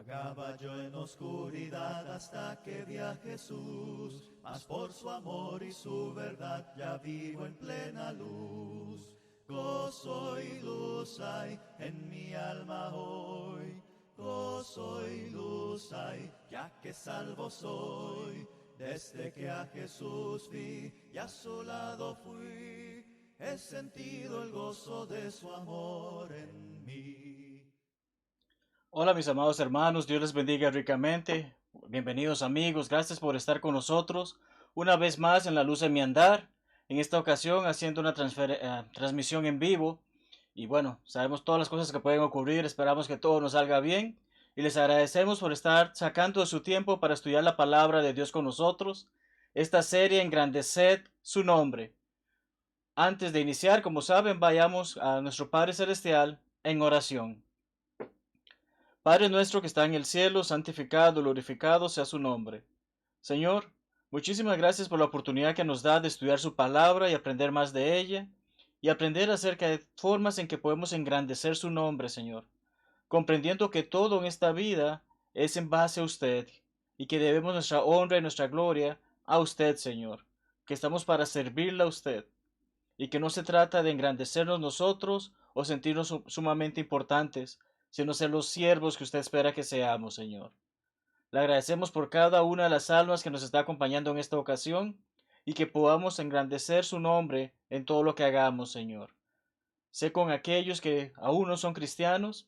Vagaba yo en oscuridad hasta que vi a Jesús, mas por su amor y su verdad ya vivo en plena luz. Gozo y luz hay en mi alma hoy, gozo y luz hay, ya que salvo soy. Desde que a Jesús vi y a su lado fui, he sentido el gozo de su amor en mí. Hola mis amados hermanos, Dios les bendiga ricamente. Bienvenidos amigos, gracias por estar con nosotros una vez más en La Luz de mi Andar. En esta ocasión haciendo una transmisión en vivo. Y bueno, sabemos todas las cosas que pueden ocurrir, esperamos que todo nos salga bien. Y les agradecemos por estar sacando de su tiempo para estudiar la palabra de Dios con nosotros. Esta serie Engrandeced su nombre. Antes de iniciar, como saben, vayamos a nuestro Padre Celestial en oración. Padre nuestro que está en el cielo, santificado, glorificado sea su nombre. Señor, muchísimas gracias por la oportunidad que nos da de estudiar su palabra y aprender más de ella, y aprender acerca de formas en que podemos engrandecer su nombre, Señor, comprendiendo que todo en esta vida es en base a usted, y que debemos nuestra honra y nuestra gloria a usted, Señor, que estamos para servirle a usted, y que no se trata de engrandecernos nosotros o sentirnos sumamente importantes, sino ser los siervos que usted espera que seamos, Señor. Le agradecemos por cada una de las almas que nos está acompañando en esta ocasión y que podamos engrandecer su nombre en todo lo que hagamos, Señor. Sé con aquellos que aún no son cristianos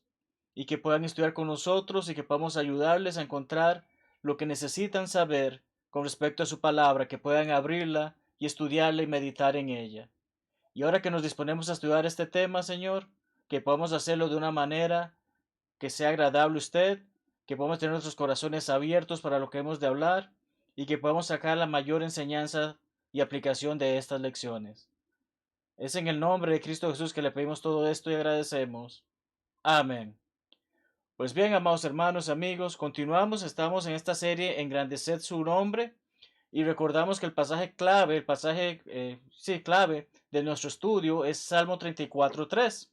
y que puedan estudiar con nosotros y que podamos ayudarles a encontrar lo que necesitan saber con respecto a su palabra, que puedan abrirla y estudiarla y meditar en ella. Y ahora que nos disponemos a estudiar este tema, Señor, que podamos hacerlo de una manera que sea agradable a usted, que podamos tener nuestros corazones abiertos para lo que hemos de hablar y que podamos sacar la mayor enseñanza y aplicación de estas lecciones. Es en el nombre de Cristo Jesús que le pedimos todo esto y agradecemos. Amén. Pues bien, amados hermanos, amigos, continuamos, estamos en esta serie Engrandeced su nombre y recordamos que el pasaje clave, clave de nuestro estudio es Salmo 34:3.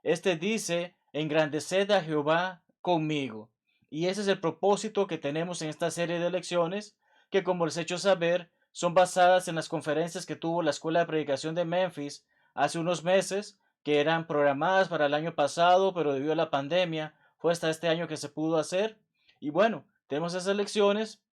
Este dice, engrandeced a Jehová conmigo. Y ese es el propósito que tenemos en esta serie de lecciones, que como les he hecho saber, son basadas en las conferencias que tuvo la Escuela de Predicación de Memphis hace unos meses, que eran programadas para el año pasado, pero debido a la pandemia, fue hasta este año que se pudo hacer. Y bueno, tenemos esas lecciones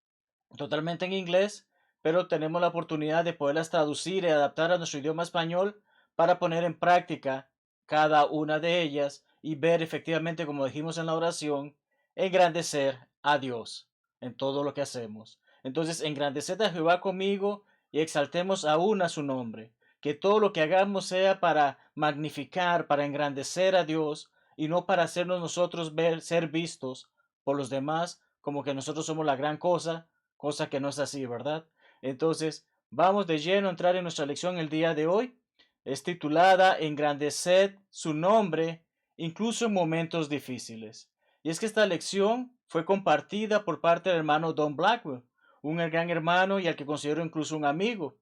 totalmente en inglés, pero tenemos la oportunidad de poderlas traducir y adaptar a nuestro idioma español para poner en práctica cada una de ellas y ver efectivamente, como dijimos en la oración, engrandecer a Dios en todo lo que hacemos. Entonces, engrandeced a Jehová conmigo y exaltemos aún a su nombre. Que todo lo que hagamos sea para magnificar, para engrandecer a Dios y no para hacernos nosotros ver, ser vistos por los demás como que nosotros somos la gran cosa que no es así, ¿verdad? Entonces, vamos de lleno a entrar en nuestra lección el día de hoy. Es titulada Engrandeced su nombre, incluso en momentos difíciles. Y es que esta lección fue compartida por parte del hermano Don Blackwell, un gran hermano y al que considero incluso un amigo.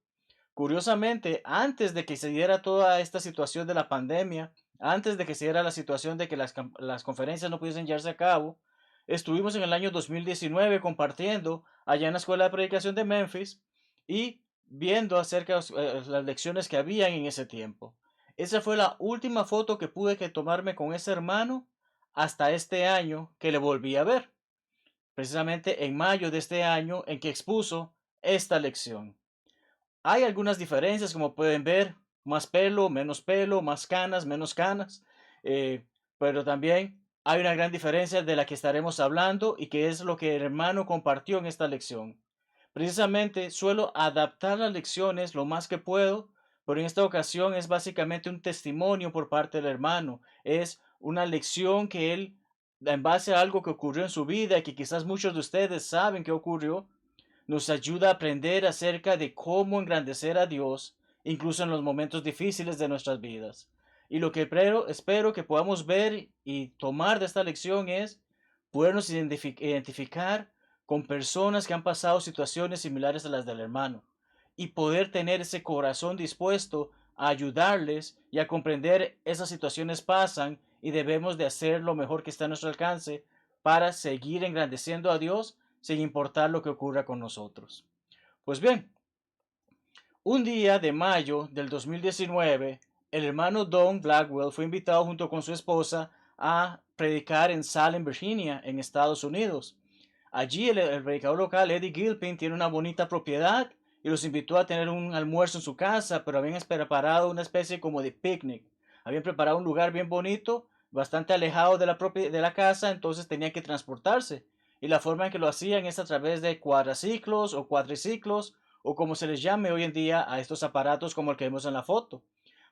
Curiosamente, antes de que se diera toda esta situación de la pandemia, antes de que se diera la situación de que las conferencias no pudiesen llevarse a cabo, estuvimos en el año 2019 compartiendo allá en la Escuela de Predicación de Memphis y viendo acerca de las lecciones que habían en ese tiempo. Esa fue la última foto que pude tomarme con ese hermano hasta este año que le volví a ver, precisamente en mayo de este año en que expuso esta lección. Hay algunas diferencias, como pueden ver, más pelo, más canas, menos canas, pero también hay una gran diferencia de la que estaremos hablando y que es lo que el hermano compartió en esta lección. Precisamente suelo adaptar las lecciones lo más que puedo, pero en esta ocasión es básicamente un testimonio por parte del hermano. Es una lección que él, en base a algo que ocurrió en su vida y que quizás muchos de ustedes saben que ocurrió, nos ayuda a aprender acerca de cómo engrandecer a Dios, incluso en los momentos difíciles de nuestras vidas. Y lo que espero que podamos ver y tomar de esta lección es podernos identificar con personas que han pasado situaciones similares a las del hermano y poder tener ese corazón dispuesto a ayudarles y a comprender esas situaciones pasan y debemos de hacer lo mejor que está a nuestro alcance para seguir engrandeciendo a Dios sin importar lo que ocurra con nosotros. Pues bien, un día de mayo del 2019, el hermano Don Blackwell fue invitado junto con su esposa a predicar en Salem, Virginia, en Estados Unidos. Allí el predicador local, Eddie Gilpin, tiene una bonita propiedad y los invitó a tener un almuerzo en su casa, pero habían preparado una especie como de picnic. Habían preparado un lugar bien bonito, bastante alejado de la casa, entonces tenían que transportarse. Y la forma en que lo hacían es a través de cuadraciclos o cuatriciclos, o como se les llame hoy en día a estos aparatos como el que vemos en la foto.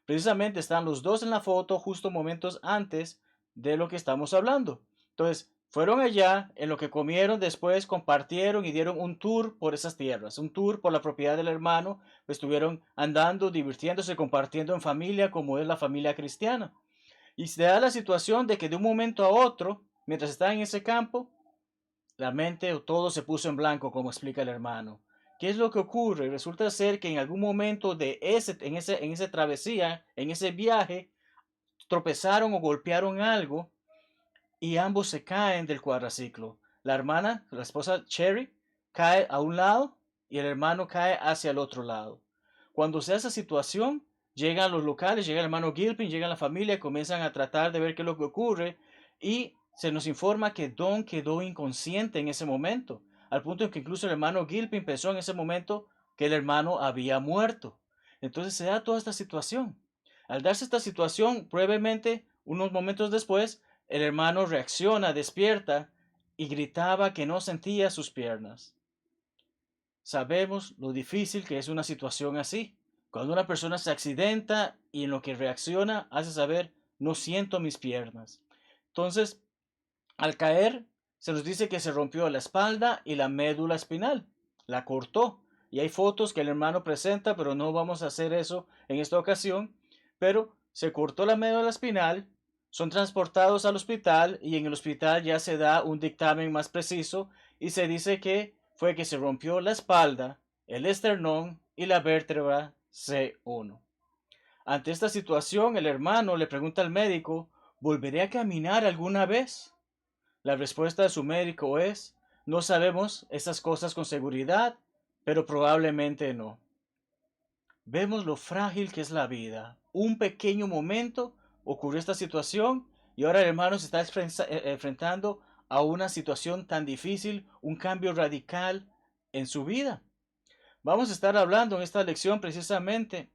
Precisamente están los dos en la foto justo momentos antes de lo que estamos hablando. Entonces, fueron allá, en lo que comieron, después compartieron y dieron un tour por esas tierras, un tour por la propiedad del hermano, estuvieron andando, divirtiéndose, compartiendo en familia como es la familia cristiana. Y se da la situación de que de un momento a otro, mientras estaban en ese campo, la mente o todo se puso en blanco, como explica el hermano. ¿Qué es lo que ocurre? Resulta ser que en algún momento en esa travesía, en ese viaje, tropezaron o golpearon algo y ambos se caen del cuadraciclo. La hermana, la esposa Cherry, cae a un lado y el hermano cae hacia el otro lado. Cuando se hace esa situación, llegan los locales, llega el hermano Gilpin, llega la familia, comienzan a tratar de ver qué es lo que ocurre y se nos informa que Don quedó inconsciente en ese momento, al punto en que incluso el hermano Gilpin pensó en ese momento que el hermano había muerto. Entonces se da toda esta situación. Al darse esta situación, brevemente, unos momentos después, el hermano reacciona, despierta y gritaba que no sentía sus piernas. Sabemos lo difícil que es una situación así. Cuando una persona se accidenta y en lo que reacciona hace saber, no siento mis piernas. Entonces, al caer, se nos dice que se rompió la espalda y la médula espinal. La cortó. Y hay fotos que el hermano presenta, pero no vamos a hacer eso en esta ocasión. Pero se cortó la médula espinal, son transportados al hospital y en el hospital ya se da un dictamen más preciso y se dice que fue que se rompió la espalda, el esternón y la vértebra C1. Ante esta situación, el hermano le pregunta al médico, ¿volveré a caminar alguna vez? La respuesta de su médico es, no sabemos esas cosas con seguridad, pero probablemente no. Vemos lo frágil que es la vida. Un pequeño momento ocurrió esta situación y ahora el hermano se está enfrentando a una situación tan difícil, un cambio radical en su vida. Vamos a estar hablando en esta lección precisamente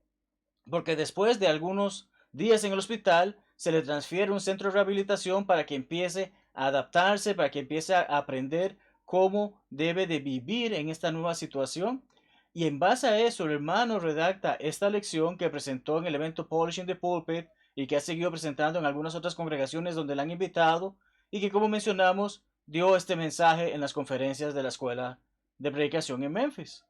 porque después de algunos días en el hospital se le transfiere a un centro de rehabilitación para que empiece a adaptarse, para que empiece a aprender cómo debe de vivir en esta nueva situación. Y en base a eso, el hermano redacta esta lección que presentó en el evento Polishing the Pulpit y que ha seguido presentando en algunas otras congregaciones donde la han invitado y que, como mencionamos, dio este mensaje en las conferencias de la escuela de predicación en Memphis.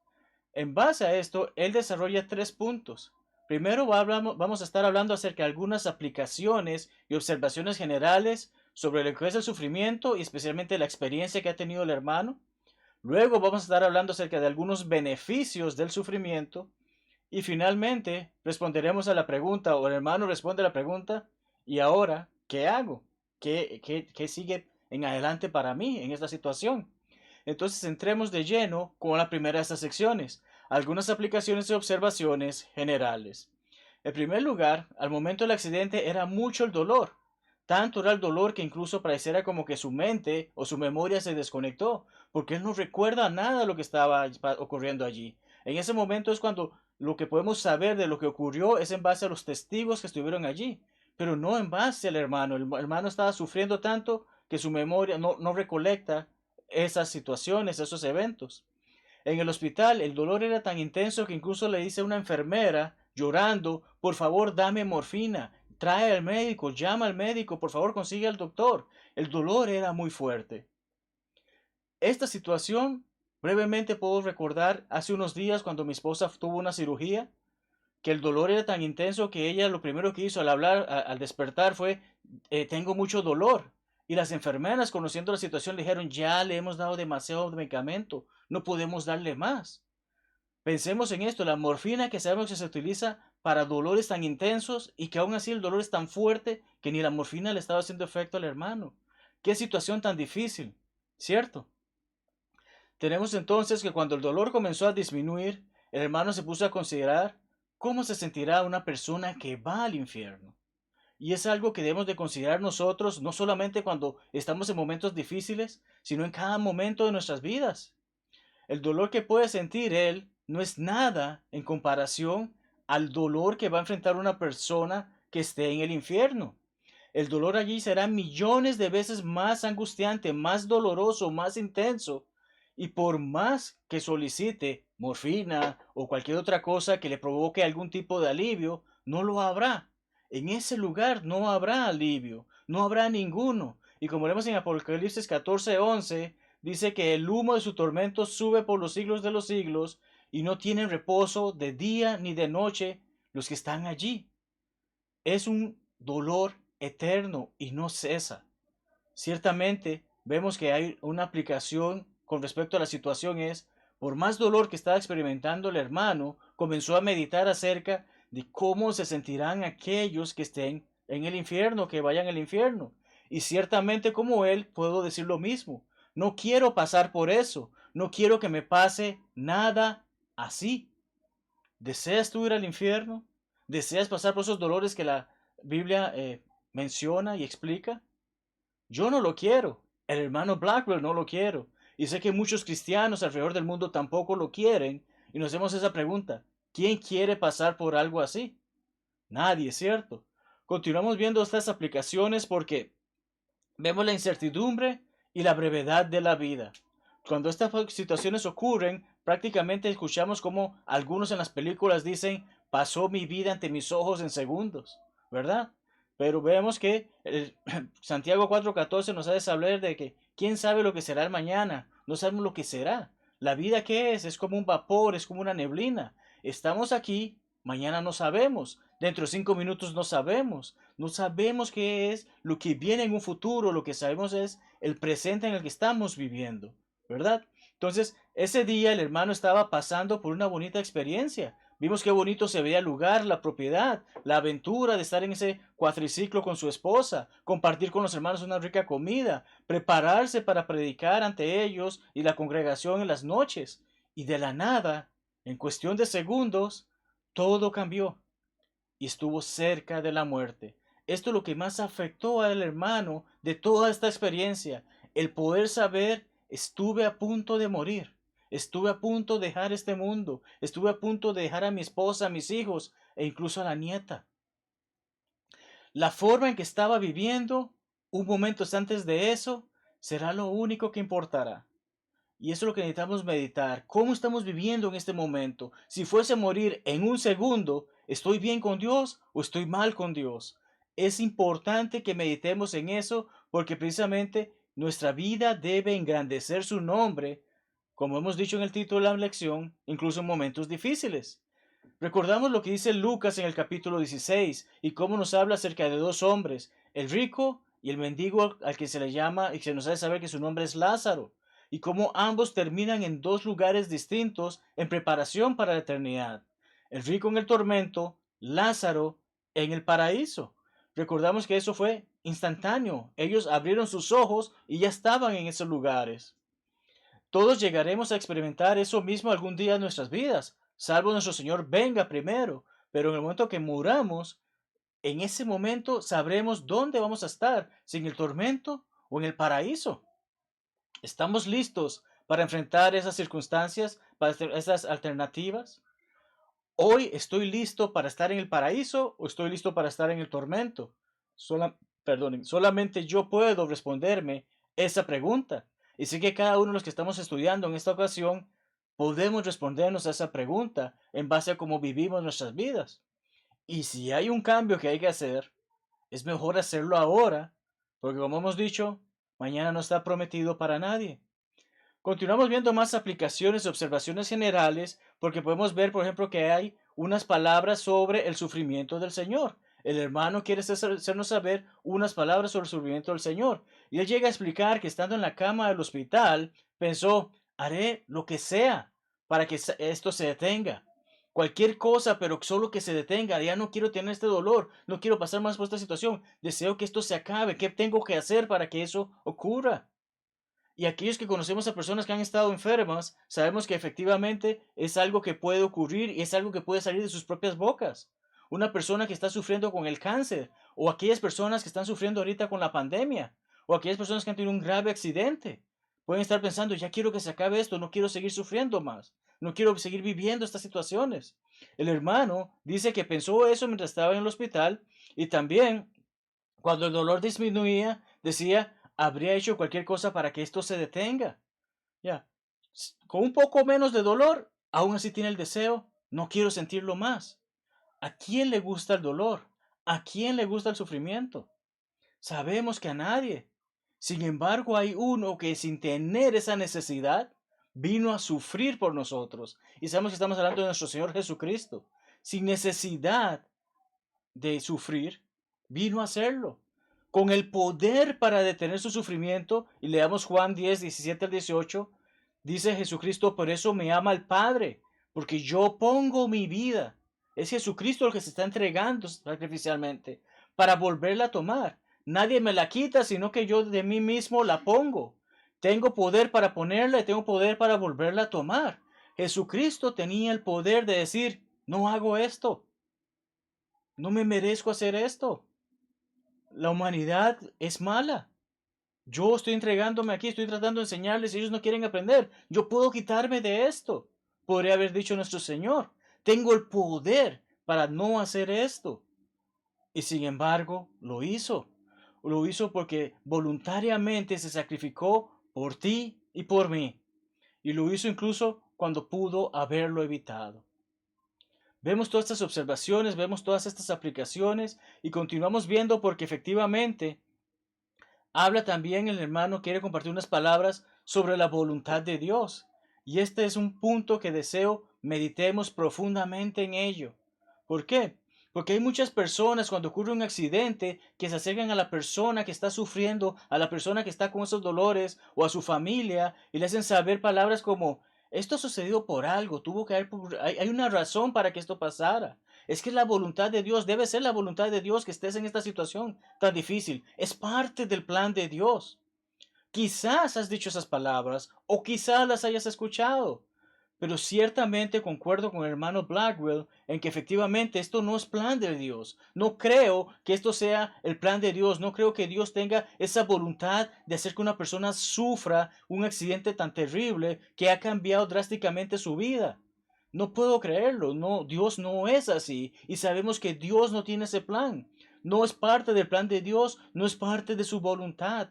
En base a esto, él desarrolla 3 puntos. Primero vamos a estar hablando acerca de algunas aplicaciones y observaciones generales sobre lo que es el sufrimiento y especialmente la experiencia que ha tenido el hermano. Luego vamos a estar hablando acerca de algunos beneficios del sufrimiento. Y finalmente responderemos a la pregunta, o el hermano responde a la pregunta, ¿y ahora qué hago? ¿Qué sigue en adelante para mí en esta situación? Entonces entremos de lleno con la primera de estas secciones, algunas aplicaciones y observaciones generales. En primer lugar, al momento del accidente era mucho el dolor. Tanto era el dolor que incluso pareciera como que su mente o su memoria se desconectó, porque él no recuerda nada de lo que estaba ocurriendo allí. En ese momento es cuando lo que podemos saber de lo que ocurrió es en base a los testigos que estuvieron allí, pero no en base al hermano. El hermano estaba sufriendo tanto que su memoria no recolecta esas situaciones, esos eventos. En el hospital el dolor era tan intenso que incluso le dice a una enfermera llorando, por favor dame morfina, trae al médico, llama al médico, por favor consigue al doctor. El dolor era muy fuerte. Esta situación, brevemente puedo recordar hace unos días cuando mi esposa tuvo una cirugía, que el dolor era tan intenso que ella lo primero que hizo al hablar, al despertar fue, tengo mucho dolor. Y las enfermeras, conociendo la situación, le dijeron, ya le hemos dado demasiado medicamento, no podemos darle más. Pensemos en esto, la morfina que sabemos que se utiliza para dolores tan intensos y que aún así el dolor es tan fuerte que ni la morfina le estaba haciendo efecto al hermano. Qué situación tan difícil, ¿cierto? Tenemos entonces que cuando el dolor comenzó a disminuir, el hermano se puso a considerar cómo se sentirá una persona que va al infierno. Y es algo que debemos de considerar nosotros, no solamente cuando estamos en momentos difíciles, sino en cada momento de nuestras vidas. El dolor que puede sentir él no es nada en comparación al dolor que va a enfrentar una persona que esté en el infierno. El dolor allí será millones de veces más angustiante, más doloroso, más intenso. Y por más que solicite morfina o cualquier otra cosa que le provoque algún tipo de alivio, no lo habrá. En ese lugar no habrá alivio, no habrá ninguno. Y como vemos en Apocalipsis 14:11, dice que el humo de su tormento sube por los siglos de los siglos y no tienen reposo de día ni de noche los que están allí. Es un dolor eterno y no cesa. Ciertamente vemos que hay una aplicación con respecto a la situación es, por más dolor que estaba experimentando el hermano, comenzó a meditar acerca de cómo se sentirán aquellos que estén en el infierno, que vayan al infierno. Y ciertamente como él puedo decir lo mismo. No quiero pasar por eso. No quiero que me pase nada así. ¿Deseas tú ir al infierno? ¿Deseas pasar por esos dolores que la Biblia menciona y explica? Yo no lo quiero. El hermano Blackwell no lo quiero. Y sé que muchos cristianos alrededor del mundo tampoco lo quieren. Y nos hacemos esa pregunta. ¿Quién quiere pasar por algo así? Nadie, ¿cierto? Continuamos viendo estas aplicaciones porque vemos la incertidumbre y la brevedad de la vida. Cuando estas situaciones ocurren, prácticamente escuchamos como algunos en las películas dicen, pasó mi vida ante mis ojos en segundos, ¿verdad? Pero vemos que Santiago 4:14 nos hace saber de que quién sabe lo que será el mañana, no sabemos lo que será. La vida que es como un vapor, es como una neblina. Estamos aquí, mañana no sabemos, dentro de 5 minutos no sabemos. No sabemos qué es lo que viene en un futuro, lo que sabemos es el presente en el que estamos viviendo, ¿verdad? Entonces, ese día el hermano estaba pasando por una bonita experiencia. Vimos qué bonito se veía el lugar, la propiedad, la aventura de estar en ese cuatriciclo con su esposa, compartir con los hermanos una rica comida, prepararse para predicar ante ellos y la congregación en las noches. Y de la nada, en cuestión de segundos, todo cambió y estuvo cerca de la muerte. Esto es lo que más afectó al hermano de toda esta experiencia, el poder saber, estuve a punto de morir, estuve a punto de dejar este mundo, estuve a punto de dejar a mi esposa, a mis hijos e incluso a la nieta. La forma en que estaba viviendo, un momento antes de eso, será lo único que importará. Y eso es lo que necesitamos meditar. ¿Cómo estamos viviendo en este momento? Si fuese a morir en un segundo, ¿estoy bien con Dios o estoy mal con Dios? Es importante que meditemos en eso porque precisamente nuestra vida debe engrandecer su nombre, como hemos dicho en el título de la lección, incluso en momentos difíciles. Recordamos lo que dice Lucas en el capítulo 16 y cómo nos habla acerca de dos hombres, el rico y el mendigo al que se le llama y se nos hace saber que su nombre es Lázaro, y cómo ambos terminan en dos lugares distintos en preparación para la eternidad. El rico en el tormento, Lázaro en el paraíso. Recordamos que eso fue instantáneo. Ellos abrieron sus ojos y ya estaban en esos lugares. Todos llegaremos a experimentar eso mismo algún día en nuestras vidas, salvo nuestro Señor venga primero. Pero en el momento que muramos, en ese momento sabremos dónde vamos a estar, si en el tormento o en el paraíso. ¿Estamos listos para enfrentar esas circunstancias, para esas alternativas? ¿Hoy estoy listo para estar en el paraíso o estoy listo para estar en el tormento? Solamente yo puedo responderme esa pregunta. Y sé que cada uno de los que estamos estudiando en esta ocasión podemos respondernos a esa pregunta en base a cómo vivimos nuestras vidas. Y si hay un cambio que hay que hacer, es mejor hacerlo ahora, porque como hemos dicho, mañana no está prometido para nadie. Continuamos viendo más aplicaciones y observaciones generales porque podemos ver, por ejemplo, que hay unas palabras sobre el sufrimiento del Señor. El hermano quiere hacernos saber unas palabras sobre el sufrimiento del Señor. Y él llega a explicar que estando en la cama del hospital, pensó, haré lo que sea para que esto se detenga. cualquier cosa, pero solo que se detenga. Ya no quiero tener este dolor, no quiero pasar más por esta situación. Deseo que esto se acabe. ¿Qué tengo que hacer para que eso ocurra? Y aquellos que conocemos a personas que han estado enfermas, sabemos que efectivamente es algo que puede ocurrir y es algo que puede salir de sus propias bocas. Una persona que está sufriendo con el cáncer, o aquellas personas que están sufriendo ahorita con la pandemia, o aquellas personas que han tenido un grave accidente, pueden estar pensando, ya quiero que se acabe esto, no quiero seguir sufriendo más, no quiero seguir viviendo estas situaciones. El hermano dice que pensó eso mientras estaba en el hospital y también cuando el dolor disminuía, decía, habría hecho cualquier cosa para que esto se detenga. Ya, con un poco menos de dolor, aún así tiene el deseo, no quiero sentirlo más. ¿A quién le gusta el dolor? ¿A quién le gusta el sufrimiento? Sabemos que a nadie. Sin embargo, hay uno que sin tener esa necesidad, vino a sufrir por nosotros. Y sabemos que estamos hablando de nuestro Señor Jesucristo. Sin necesidad de sufrir, vino a hacerlo. Con el poder para detener su sufrimiento, y leamos Juan 10, 17 al 18, dice Jesucristo, por eso me ama el Padre, porque yo pongo mi vida. Es Jesucristo el que se está entregando sacrificialmente para volverla a tomar. Nadie me la quita, sino que yo de mí mismo la pongo. Tengo poder para ponerla y tengo poder para volverla a tomar. Jesucristo tenía el poder de decir, no hago esto. No me merezco hacer esto. La humanidad es mala. Yo estoy entregándome aquí, estoy tratando de enseñarles y ellos no quieren aprender. Yo puedo quitarme de esto. Podría haber dicho nuestro Señor. Tengo el poder para no hacer esto. Y sin embargo, lo hizo. Lo hizo porque voluntariamente se sacrificó por ti y por mí. Y lo hizo incluso cuando pudo haberlo evitado. Vemos todas estas observaciones, vemos todas estas aplicaciones y continuamos viendo porque efectivamente habla también el hermano, quiere compartir unas palabras sobre la voluntad de Dios. Y este es un punto que deseo meditemos profundamente en ello. ¿Por qué? Porque hay muchas personas cuando ocurre un accidente que se acercan a la persona que está sufriendo, a la persona que está con esos dolores o a su familia y le hacen saber palabras como, esto ha sucedido por algo, tuvo que haber, hay una razón para que esto pasara. Es que la voluntad de Dios, debe ser la voluntad de Dios que estés en esta situación tan difícil. Es parte del plan de Dios. Quizás has dicho esas palabras o quizás las hayas escuchado, pero ciertamente concuerdo con el hermano Blackwell en que efectivamente esto no es plan de Dios. No creo que esto sea el plan de Dios. No creo que Dios tenga esa voluntad de hacer que una persona sufra un accidente tan terrible que ha cambiado drásticamente su vida. No puedo creerlo. No, Dios no es así y sabemos que Dios no tiene ese plan. No es parte del plan de Dios, no es parte de su voluntad.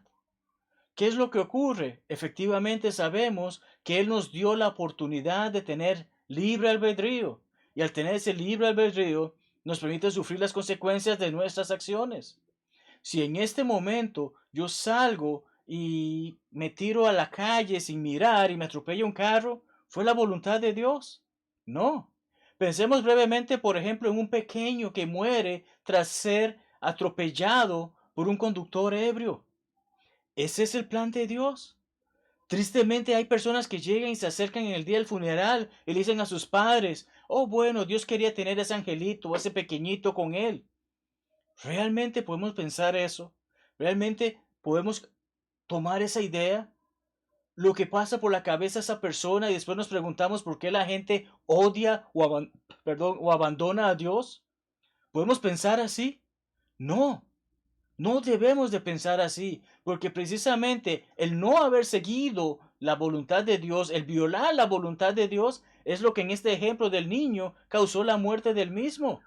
¿Qué es lo que ocurre? Efectivamente sabemos que Él nos dio la oportunidad de tener libre albedrío. Y al tener ese libre albedrío, nos permite sufrir las consecuencias de nuestras acciones. Si en este momento yo salgo y me tiro a la calle sin mirar y me atropella un carro, ¿fue la voluntad de Dios? No. Pensemos brevemente, por ejemplo, en un pequeño que muere tras ser atropellado por un conductor ebrio. ¿Ese es el plan de Dios? Tristemente hay personas que llegan y se acercan en el día del funeral y le dicen a sus padres, oh bueno, Dios quería tener ese angelito, ese pequeñito con él. ¿Realmente podemos pensar eso? ¿Realmente podemos tomar esa idea? Lo que pasa por la cabeza de esa persona y después nos preguntamos por qué la gente odia o abandona a Dios. ¿Podemos pensar así? No. No debemos de pensar así, porque precisamente el no haber seguido la voluntad de Dios, el violar la voluntad de Dios, es lo que en este ejemplo del niño causó la muerte del mismo.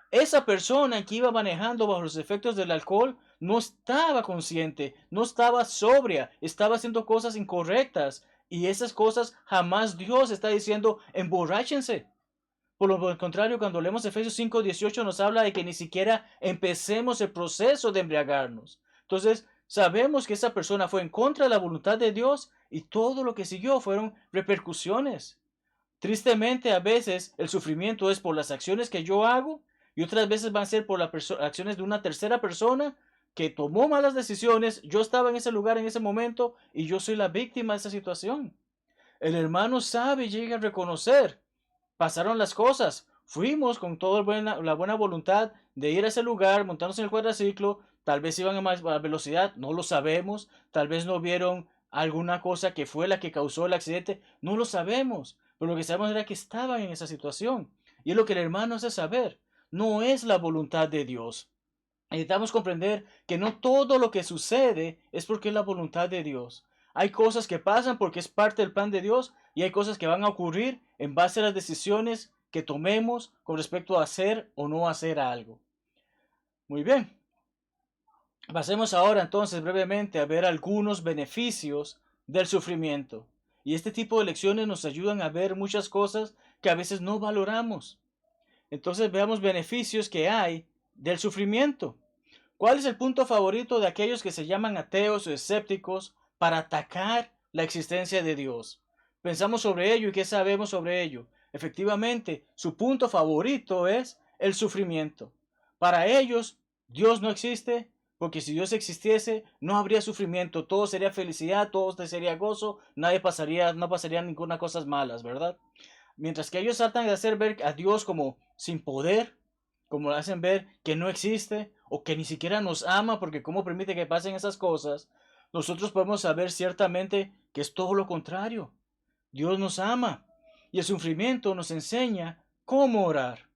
Esa persona que iba manejando bajo los efectos del alcohol no estaba consciente, no estaba sobria, estaba haciendo cosas incorrectas. Y esas cosas jamás Dios está diciendo, emborráchense. Por lo contrario, cuando leemos Efesios 5:18 nos habla de que ni siquiera empecemos el proceso de embriagarnos. Entonces, sabemos que esa persona fue en contra de la voluntad de Dios y todo lo que siguió fueron repercusiones. Tristemente, a veces el sufrimiento es por las acciones que yo hago y otras veces van a ser por las acciones de una tercera persona que tomó malas decisiones. Yo estaba en ese lugar en ese momento y yo soy la víctima de esa situación. El hermano sabe y llega a reconocer pasaron las cosas. Fuimos con toda la buena voluntad de ir a ese lugar, montarnos en el cuadraciclo. Tal vez iban a más velocidad, no lo sabemos. Tal vez no vieron alguna cosa que fue la que causó el accidente, no lo sabemos. Pero lo que sabemos era que estaban en esa situación. Y es lo que el hermano hace saber. No es la voluntad de Dios. Necesitamos comprender que no todo lo que sucede es porque es la voluntad de Dios. Hay cosas que pasan porque es parte del plan de Dios y hay cosas que van a ocurrir en base a las decisiones que tomemos con respecto a hacer o no hacer algo. Muy bien. Pasemos ahora entonces brevemente a ver algunos beneficios del sufrimiento. Y este tipo de lecciones nos ayudan a ver muchas cosas que a veces no valoramos. Entonces veamos beneficios que hay del sufrimiento. ¿Cuál es el punto favorito de aquellos que se llaman ateos o escépticos para atacar la existencia de Dios? Pensamos sobre ello y ¿qué sabemos sobre ello? Efectivamente, su punto favorito es el sufrimiento. Para ellos, Dios no existe, porque si Dios existiese, no habría sufrimiento, todo sería felicidad, todo sería gozo, no pasaría ninguna cosas malas, ¿verdad? Mientras que ellos tratan de hacer ver a Dios como sin poder, como hacen ver que no existe o que ni siquiera nos ama porque cómo permite que pasen esas cosas, nosotros podemos saber ciertamente que es todo lo contrario. Dios nos ama y el sufrimiento nos enseña cómo orar.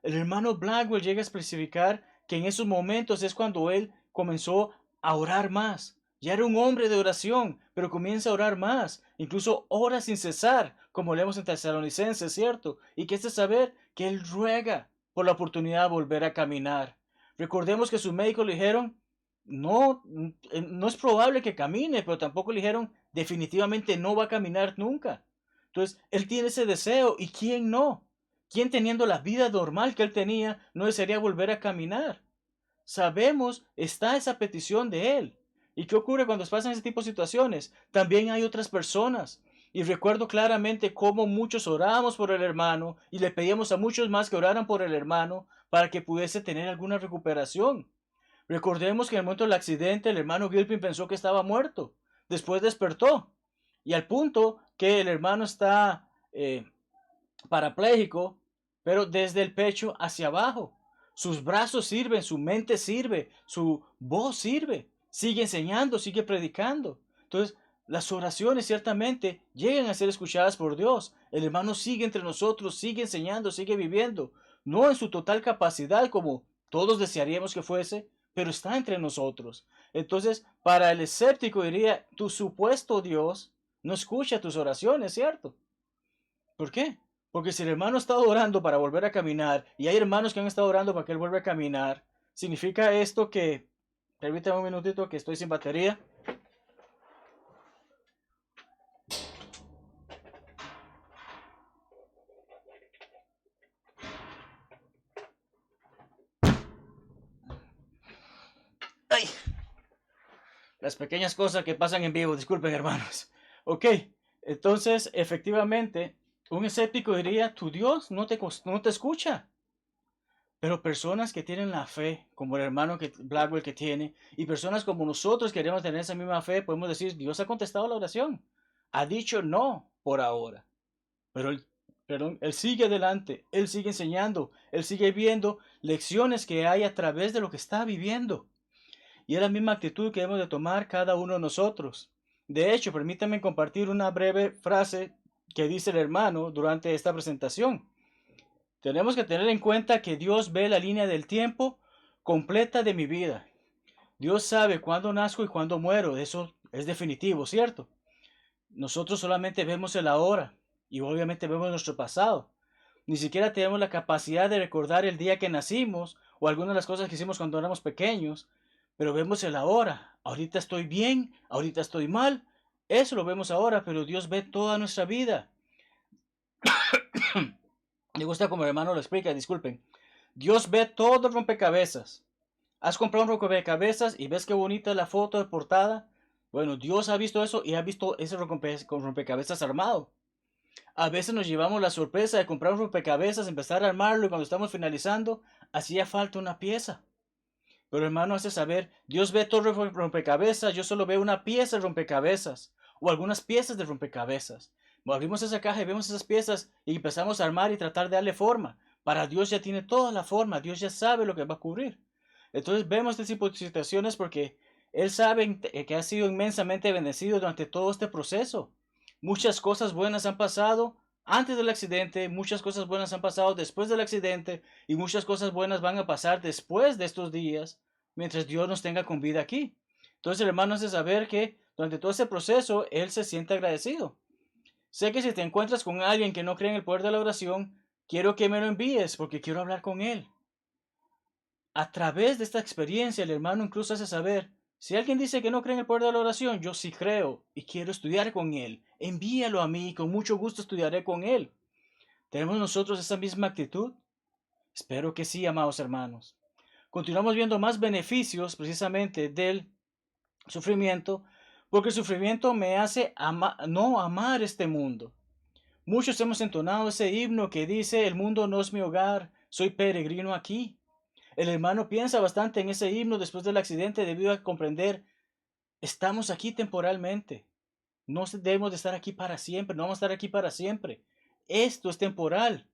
El hermano Blackwell llega a especificar que en esos momentos es cuando él comenzó a orar más. Ya era un hombre de oración, pero comienza a orar más, incluso ora sin cesar, como leemos en Tesalonicenses, ¿cierto? Y que es de saber que él ruega por la oportunidad de volver a caminar. Recordemos que sus médicos le dijeron, no, no es probable que camine, pero tampoco le dijeron, definitivamente no va a caminar nunca. Entonces, él tiene ese deseo, ¿y quién no? ¿Quién teniendo la vida normal que él tenía no desearía volver a caminar? Sabemos, está esa petición de él. ¿Y qué ocurre cuando pasan ese tipo de situaciones? También hay otras personas. Y recuerdo claramente cómo muchos orábamos por el hermano y le pedíamos a muchos más que oraran por el hermano para que pudiese tener alguna recuperación. Recordemos que en el momento del accidente el hermano Gilpin pensó que estaba muerto. Después despertó. Y al punto que el hermano está parapléjico, pero desde el pecho hacia abajo. Sus brazos sirven, su mente sirve, su voz sirve. Sigue enseñando, sigue predicando. Entonces, las oraciones ciertamente llegan a ser escuchadas por Dios. El hermano sigue entre nosotros, sigue enseñando, sigue viviendo. No en su total capacidad como todos desearíamos que fuese, pero está entre nosotros. Entonces, para el escéptico diría, tu supuesto Dios no escucha tus oraciones, ¿cierto? ¿Por qué? Porque si el hermano ha estado orando para volver a caminar y hay hermanos que han estado orando para que él vuelva a caminar, significa esto que, permítame un minutito que estoy sin batería. ¡Ay! Las pequeñas cosas que pasan en vivo, disculpen hermanos. Ok, entonces efectivamente un escéptico diría, tu Dios no te escucha. Pero personas que tienen la fe, como el hermano Blackwell que tiene, y personas como nosotros que queremos tener esa misma fe, podemos decir, Dios ha contestado la oración. Ha dicho no por ahora. Pero él sigue adelante, él sigue enseñando, él sigue viendo lecciones que hay a través de lo que está viviendo. Y es la misma actitud que debemos de tomar cada uno de nosotros. De hecho, permítanme compartir una breve frase que dice el hermano durante esta presentación. Tenemos que tener en cuenta que Dios ve la línea del tiempo completa de mi vida. Dios sabe cuándo nazco y cuándo muero. Eso es definitivo, ¿cierto? Nosotros solamente vemos el ahora y obviamente vemos nuestro pasado. Ni siquiera tenemos la capacidad de recordar el día que nacimos o algunas de las cosas que hicimos cuando éramos pequeños, pero vemos el ahora. Ahorita estoy bien, ahorita estoy mal. Eso lo vemos ahora, pero Dios ve toda nuestra vida. Me gusta como el hermano lo explica, disculpen. Dios ve todo el rompecabezas. ¿Has comprado un rompecabezas y ves qué bonita es la foto de portada? Bueno, Dios ha visto eso y ha visto ese rompecabezas armado. A veces nos llevamos la sorpresa de comprar un rompecabezas, empezar a armarlo y cuando estamos finalizando, hacía falta una pieza. Pero hermano, hace saber, Dios ve todo el rompecabezas, yo solo veo una pieza de rompecabezas o algunas piezas de rompecabezas. Abrimos esa caja y vemos esas piezas y empezamos a armar y tratar de darle forma. Para Dios ya tiene toda la forma, Dios ya sabe lo que va a cubrir. Entonces vemos este tipo de situaciones porque Él sabe que ha sido inmensamente bendecido durante todo este proceso. Muchas cosas buenas han pasado antes del accidente, muchas cosas buenas han pasado después del accidente y muchas cosas buenas van a pasar después de estos días mientras Dios nos tenga con vida aquí. Entonces, hermano, es de saber que durante todo ese proceso Él se siente agradecido. Sé que si te encuentras con alguien que no cree en el poder de la oración, quiero que me lo envíes porque quiero hablar con él. A través de esta experiencia, el hermano incluso hace saber, si alguien dice que no cree en el poder de la oración, yo sí creo y quiero estudiar con él. Envíalo a mí, con mucho gusto estudiaré con él. ¿Tenemos nosotros esa misma actitud? Espero que sí, amados hermanos. Continuamos viendo más beneficios precisamente del sufrimiento, porque el sufrimiento me hace no amar este mundo. Muchos hemos entonado ese himno que dice, el mundo no es mi hogar, soy peregrino aquí. El hermano piensa bastante en ese himno después del accidente debido a comprender, estamos aquí temporalmente. No debemos de estar aquí para siempre, no vamos a estar aquí para siempre. Esto es temporal.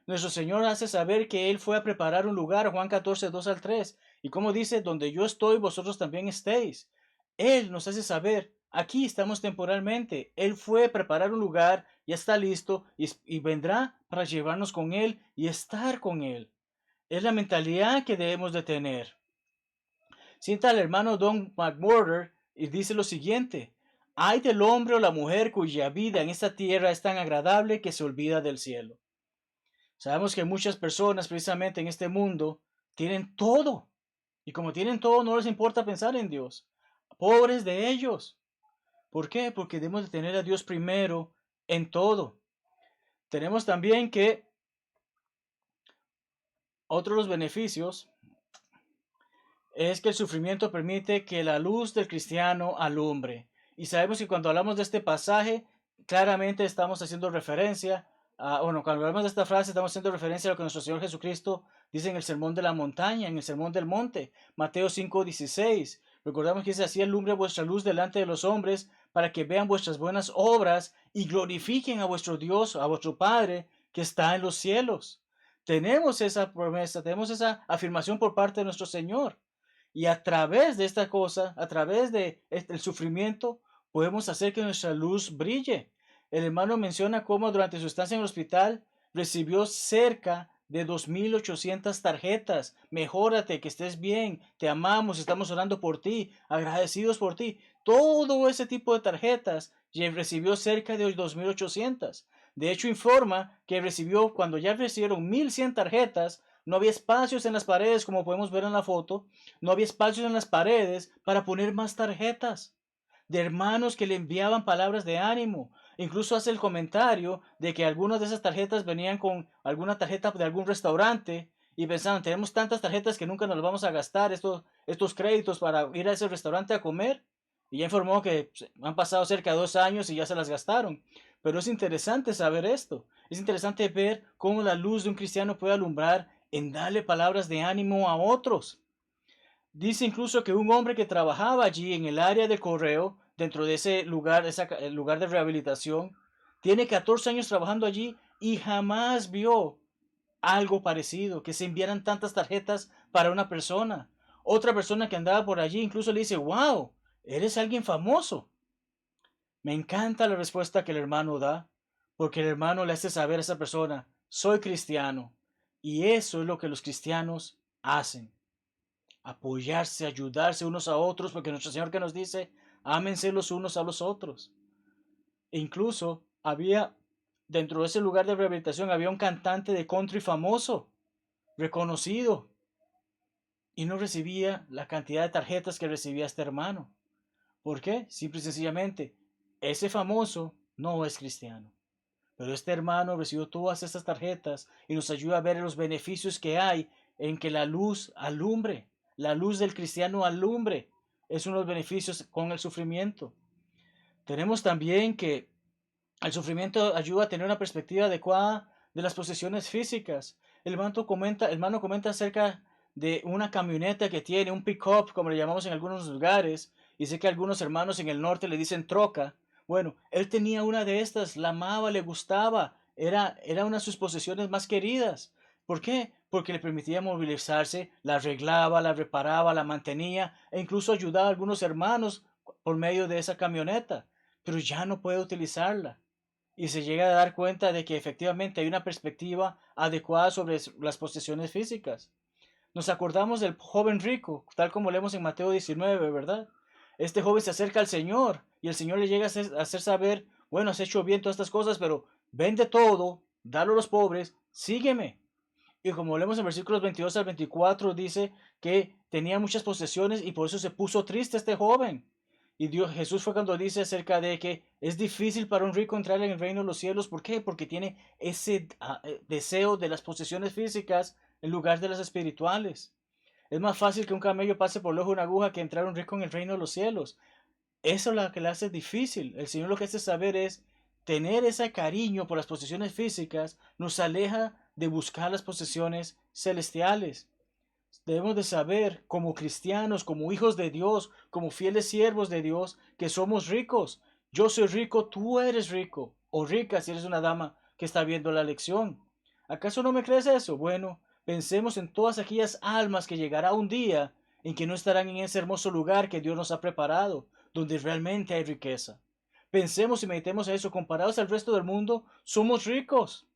Nuestro Señor hace saber que Él fue a preparar un lugar, Juan 14, 2 al 3. Y como dice, donde yo estoy, vosotros también estéis. Él nos hace saber, aquí estamos temporalmente. Él fue a preparar un lugar, ya está listo y vendrá para llevarnos con Él y estar con Él. Es la mentalidad que debemos de tener. Sienta al hermano Don McWhorter y dice lo siguiente, hay del hombre o la mujer cuya vida en esta tierra es tan agradable que se olvida del cielo. Sabemos que muchas personas precisamente en este mundo tienen todo. Y como tienen todo, no les importa pensar en Dios. Pobres de ellos. ¿Por qué? Porque debemos de tener a Dios primero en todo. Tenemos también que otro de los beneficios es que el sufrimiento permite que la luz del cristiano alumbre. Y sabemos que cuando hablamos de este pasaje, claramente estamos haciendo referencia cuando hablamos de esta frase, estamos haciendo referencia a lo que nuestro Señor Jesucristo dice en el Sermón de la Montaña, en el Sermón del Monte, Mateo 5:16. Recordamos que dice, así alumbre vuestra luz delante de los hombres, para que vean vuestras buenas obras y glorifiquen a vuestro Dios, a vuestro Padre, que está en los cielos. Tenemos esa promesa, tenemos esa afirmación por parte de nuestro Señor. Y a través de esta cosa, a través de el sufrimiento, podemos hacer que nuestra luz brille. El hermano menciona cómo durante su estancia en el hospital recibió cerca de 2.800 tarjetas. Mejórate, que estés bien, te amamos, estamos orando por ti, agradecidos por ti. Todo ese tipo de tarjetas recibió cerca de 2.800. De hecho, informa que recibió, cuando ya recibieron 1.100 tarjetas, no había espacios en las paredes, como podemos ver en la foto, no había espacios en las paredes para poner más tarjetas de hermanos que le enviaban palabras de ánimo. Incluso hace el comentario de que algunas de esas tarjetas venían con alguna tarjeta de algún restaurante y pensaban, tenemos tantas tarjetas que nunca nos las vamos a gastar, estos créditos para ir a ese restaurante a comer. Y ya informó que han pasado cerca de 2 años y ya se las gastaron. Pero es interesante saber esto. Es interesante ver cómo la luz de un cristiano puede alumbrar en darle palabras de ánimo a otros. Dice incluso que un hombre que trabajaba allí en el área de correo, dentro de ese lugar, el lugar de rehabilitación, tiene 14 años trabajando allí y jamás vio algo parecido, que se enviaran tantas tarjetas para una persona. Otra persona que andaba por allí incluso le dice, wow, eres alguien famoso. Me encanta la respuesta que el hermano da, porque el hermano le hace saber a esa persona, soy cristiano. Y eso es lo que los cristianos hacen. Apoyarse, ayudarse unos a otros, porque nuestro Señor que nos dice, ámense los unos a los otros. E incluso había, dentro de ese lugar de rehabilitación, había un cantante de country famoso, reconocido, y no recibía la cantidad de tarjetas que recibía este hermano. ¿Por qué? Simple y sencillamente, ese famoso no es cristiano. Pero este hermano recibió todas estas tarjetas y nos ayuda a ver los beneficios que hay en que la luz alumbre. La luz del cristiano alumbre. Es uno de los beneficios con el sufrimiento. Tenemos también que el sufrimiento ayuda a tener una perspectiva adecuada de las posesiones físicas. El hermano comenta acerca de una camioneta que tiene, un pick-up, como le llamamos en algunos lugares, y sé que algunos hermanos en el norte le dicen troca, Bueno, él tenía una de estas, la amaba, le gustaba, era una de sus posesiones más queridas. ¿Por qué? Porque le permitía movilizarse, la arreglaba, la reparaba, la mantenía e incluso ayudaba a algunos hermanos por medio de esa camioneta, pero ya no puede utilizarla. Y se llega a dar cuenta de que efectivamente hay una perspectiva adecuada sobre las posesiones físicas. Nos acordamos del joven rico, tal como leemos en Mateo 19, ¿verdad? Este joven se acerca al Señor y el Señor le llega a hacer saber, bueno, has hecho bien todas estas cosas, pero vende todo, dalo a los pobres, sígueme. Y como leemos en versículos 22 al 24, dice que tenía muchas posesiones y por eso se puso triste este joven. Y Jesús fue cuando dice acerca de que es difícil para un rico entrar en el reino de los cielos. ¿Por qué? Porque tiene ese deseo de las posesiones físicas en lugar de las espirituales. Es más fácil que un camello pase por el ojo de una aguja que entrar un rico en el reino de los cielos. Eso es lo que le hace difícil. El Señor lo que hace saber es tener ese cariño por las posesiones físicas nos aleja de buscar las posesiones celestiales. Debemos de saber como cristianos, como hijos de Dios, como fieles siervos de Dios, que somos ricos. Yo soy rico, tú eres rico o rica si eres una dama que está viendo la lección. ¿Acaso no me crees eso? Bueno, pensemos en todas aquellas almas que llegará un día en que no estarán en ese hermoso lugar que Dios nos ha preparado, donde realmente hay riqueza. Pensemos y meditemos a eso. Comparados al resto del mundo, somos ricos.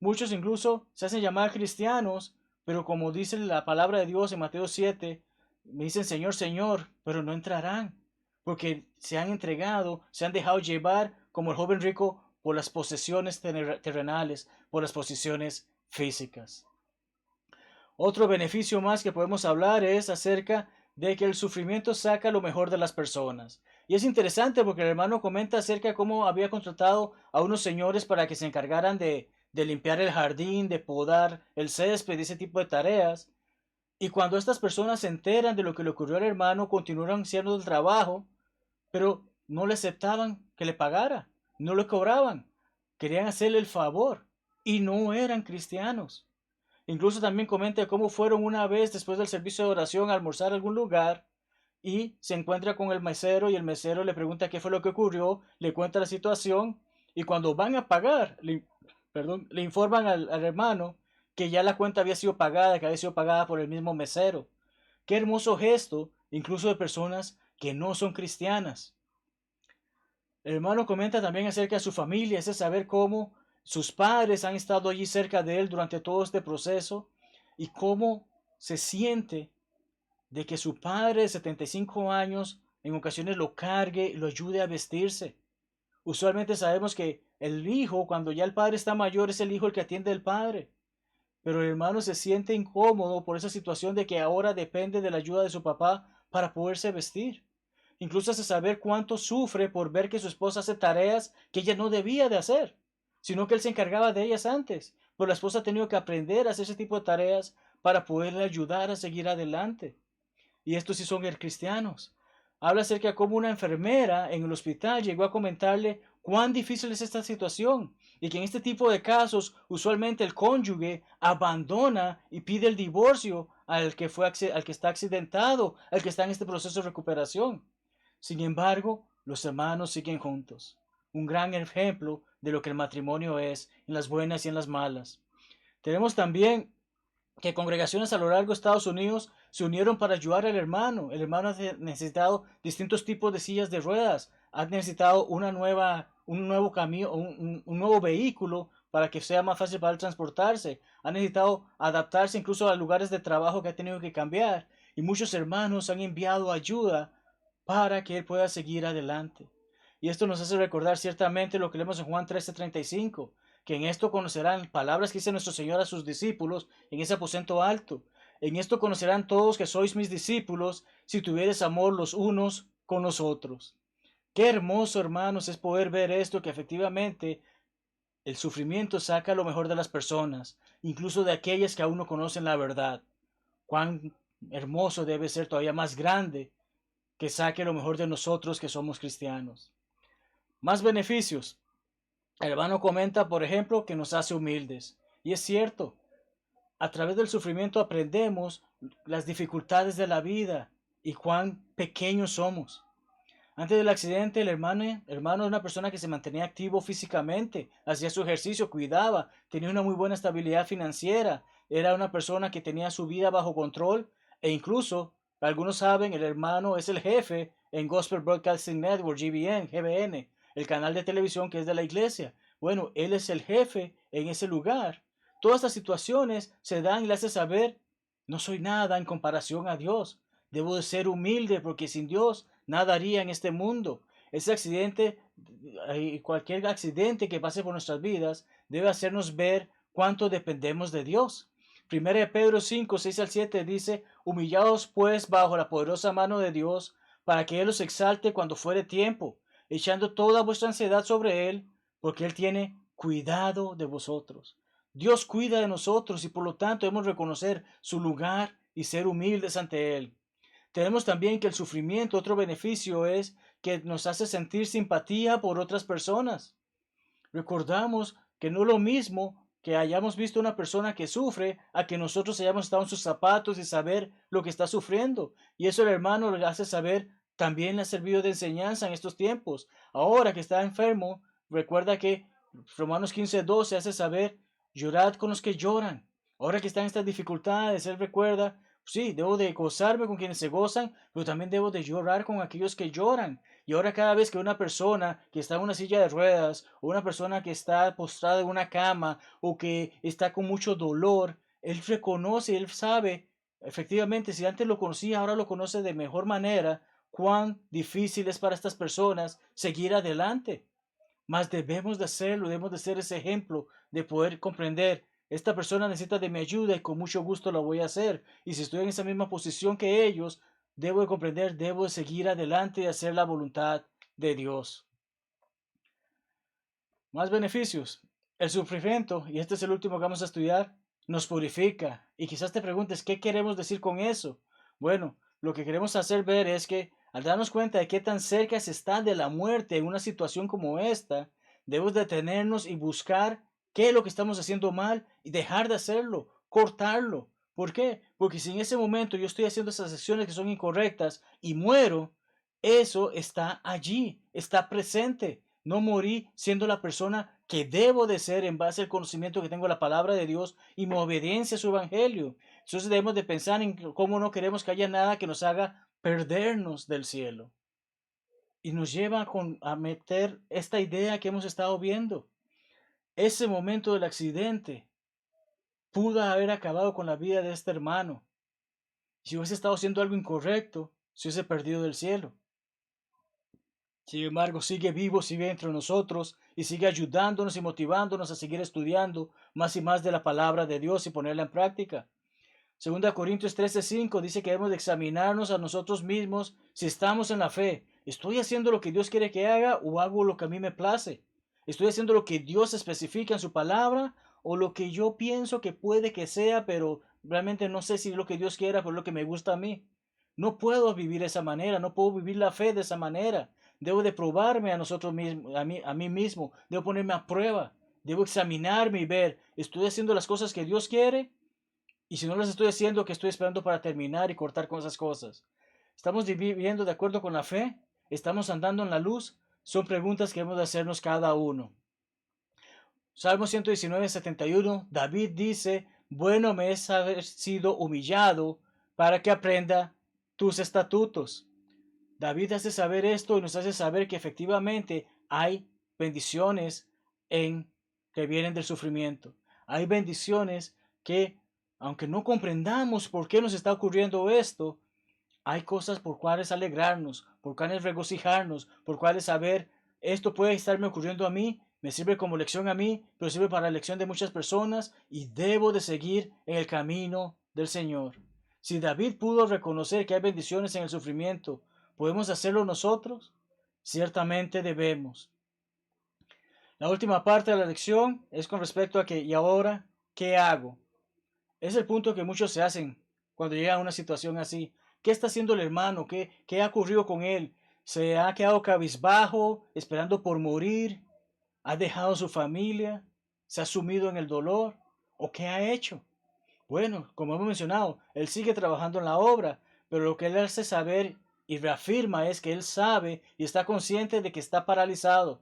Muchos incluso se hacen llamar cristianos, pero como dice la palabra de Dios en Mateo 7, me dicen Señor, Señor, pero no entrarán, porque se han entregado, se han dejado llevar como el joven rico por las posesiones terrenales, por las posesiones físicas. Otro beneficio más que podemos hablar es acerca de que el sufrimiento saca lo mejor de las personas. Y es interesante porque el hermano comenta acerca de cómo había contratado a unos señores para que se encargaran de limpiar el jardín, de podar el césped, ese tipo de tareas. Y cuando estas personas se enteran de lo que le ocurrió al hermano, continuaron haciendo el trabajo, pero no le aceptaban que le pagara, no le cobraban, querían hacerle el favor y no eran cristianos. Incluso también comenta cómo fueron una vez después del servicio de oración a almorzar a algún lugar y se encuentra con el mesero y el mesero le pregunta qué fue lo que ocurrió, le cuenta la situación y cuando van a pagar, le informan al hermano que ya la cuenta había sido pagada, que había sido pagada por el mismo mesero. Qué hermoso gesto, incluso de personas que no son cristianas. El hermano comenta también acerca de su familia, ese saber cómo sus padres han estado allí cerca de él durante todo este proceso y cómo se siente de que su padre de 75 años en ocasiones lo cargue y lo ayude a vestirse. Usualmente sabemos que el hijo, cuando ya el padre está mayor, es el hijo el que atiende al padre. Pero el hermano se siente incómodo por esa situación de que ahora depende de la ayuda de su papá para poderse vestir. Incluso hace saber cuánto sufre por ver que su esposa hace tareas que ella no debía de hacer, sino que él se encargaba de ellas antes. Pero la esposa ha tenido que aprender a hacer ese tipo de tareas para poderle ayudar a seguir adelante. Y estos sí son cristianos. Habla acerca de cómo una enfermera en el hospital llegó a comentarle cuán difícil es esta situación y que en este tipo de casos usualmente el cónyuge abandona y pide el divorcio al que está accidentado, al que está en este proceso de recuperación. Sin embargo, los hermanos siguen juntos. Un gran ejemplo de lo que el matrimonio es en las buenas y en las malas. Tenemos también que congregaciones a lo largo de Estados Unidos se unieron para ayudar al hermano. El hermano ha necesitado distintos tipos de sillas de ruedas, ha necesitado un nuevo camión, un nuevo vehículo para que sea más fácil para él transportarse. Ha necesitado adaptarse incluso a lugares de trabajo que ha tenido que cambiar. Y muchos hermanos han enviado ayuda para que él pueda seguir adelante. Y esto nos hace recordar ciertamente lo que leemos en Juan 13:35, que en esto conocerán palabras que dice nuestro Señor a sus discípulos en ese aposento alto. En esto conocerán todos que sois mis discípulos, si tuvieres amor los unos con los otros. Qué hermoso, hermanos, es poder ver esto, que efectivamente el sufrimiento saca lo mejor de las personas, incluso de aquellas que aún no conocen la verdad. Cuán hermoso debe ser, todavía más grande, que saque lo mejor de nosotros que somos cristianos. Más beneficios. El hermano comenta, por ejemplo, que nos hace humildes. Y es cierto, a través del sufrimiento aprendemos las dificultades de la vida y cuán pequeños somos. Antes del accidente, el hermano era una persona que se mantenía activo físicamente, hacía su ejercicio, cuidaba, tenía una muy buena estabilidad financiera, era una persona que tenía su vida bajo control e incluso, algunos saben, el hermano es el jefe en Gospel Broadcasting Network, GBN, el canal de televisión que es de la iglesia. Bueno, él es el jefe en ese lugar. Todas estas situaciones se dan y le hace saber, no soy nada en comparación a Dios. Debo de ser humilde porque sin Dios nada haría en este mundo. Ese accidente, cualquier accidente que pase por nuestras vidas, debe hacernos ver cuánto dependemos de Dios. Primera de Pedro 5, 6 al 7 dice, humillaos pues bajo la poderosa mano de Dios, para que Él los exalte cuando fuere tiempo, echando toda vuestra ansiedad sobre Él, porque Él tiene cuidado de vosotros. Dios cuida de nosotros y por lo tanto debemos reconocer su lugar y ser humildes ante Él. Tenemos también que el sufrimiento, otro beneficio es que nos hace sentir simpatía por otras personas. Recordamos que no es lo mismo que hayamos visto a una persona que sufre a que nosotros hayamos estado en sus zapatos y saber lo que está sufriendo. Y eso el hermano le hace saber, también le ha servido de enseñanza en estos tiempos. Ahora que está enfermo, recuerda que Romanos 15:12 hace saber, llorad con los que lloran. Ahora que están en estas dificultades, él recuerda, sí, debo de gozarme con quienes se gozan, pero también debo de llorar con aquellos que lloran. Y ahora cada vez que una persona que está en una silla de ruedas, o una persona que está postrada en una cama, o que está con mucho dolor, él reconoce, él sabe, efectivamente, si antes lo conocía, ahora lo conoce de mejor manera, cuán difícil es para estas personas seguir adelante. Mas debemos de hacerlo, debemos de ser ese ejemplo de poder comprender, esta persona necesita de mi ayuda y con mucho gusto lo voy a hacer. Y si estoy en esa misma posición que ellos, debo de comprender, debo de seguir adelante y hacer la voluntad de Dios. Más beneficios. El sufrimiento, y este es el último que vamos a estudiar, nos purifica. Y quizás te preguntes, ¿qué queremos decir con eso? Bueno, lo que queremos hacer ver es que al darnos cuenta de qué tan cerca se está de la muerte en una situación como esta, debemos detenernos y buscar qué es lo que estamos haciendo mal y dejar de hacerlo, cortarlo. ¿Por qué? Porque si en ese momento yo estoy haciendo esas acciones que son incorrectas y muero, eso está allí, está presente. No morí siendo la persona que debo de ser en base al conocimiento que tengo de la palabra de Dios y mi obediencia a su evangelio. Entonces debemos de pensar en cómo no queremos que haya nada que nos haga perdernos del cielo. Y nos lleva a meter esta idea que hemos estado viendo. Ese momento del accidente pudo haber acabado con la vida de este hermano. Si hubiese estado haciendo algo incorrecto, se hubiese perdido del cielo. Sin embargo, sigue vivo, sigue entre nosotros y sigue ayudándonos y motivándonos a seguir estudiando más y más de la palabra de Dios y ponerla en práctica. Segunda Corintios 13:5 dice que debemos de examinarnos a nosotros mismos si estamos en la fe. ¿Estoy haciendo lo que Dios quiere que haga o hago lo que a mí me place? ¿Estoy haciendo lo que Dios especifica en su palabra o lo que yo pienso que puede que sea, pero realmente no sé si es lo que Dios quiera, pero es lo que me gusta a mí? No puedo vivir de esa manera, no puedo vivir la fe de esa manera. Debo de probarme a nosotros mismos, a mí mismo. Debo ponerme a prueba. Debo examinarme y ver, ¿estoy haciendo las cosas que Dios quiere? Y si no las estoy haciendo, ¿qué estoy esperando para terminar y cortar con esas cosas? ¿Estamos viviendo de acuerdo con la fe? ¿Estamos andando en la luz? Son preguntas que debemos de hacernos cada uno. Salmo 119:71, David dice, bueno me es haber sido humillado para que aprenda tus estatutos. David hace saber esto y nos hace saber que efectivamente hay bendiciones que vienen del sufrimiento. Hay bendiciones que, aunque no comprendamos por qué nos está ocurriendo esto, hay cosas por cuales alegrarnos, por cuales regocijarnos, por cuales saber, esto puede estarme ocurriendo a mí, me sirve como lección a mí, pero sirve para la lección de muchas personas y debo de seguir en el camino del Señor. Si David pudo reconocer que hay bendiciones en el sufrimiento, ¿podemos hacerlo nosotros? Ciertamente debemos. La última parte de la lección es con respecto a que, ¿y ahora qué hago? Es el punto que muchos se hacen cuando llegan a una situación así. ¿Qué está haciendo el hermano? ¿Qué ha ocurrido con él? ¿Se ha quedado cabizbajo, esperando por morir? ¿Ha dejado su familia? ¿Se ha sumido en el dolor? ¿O qué ha hecho? Bueno, como hemos mencionado, él sigue trabajando en la obra, pero lo que él hace saber y reafirma es que él sabe y está consciente de que está paralizado,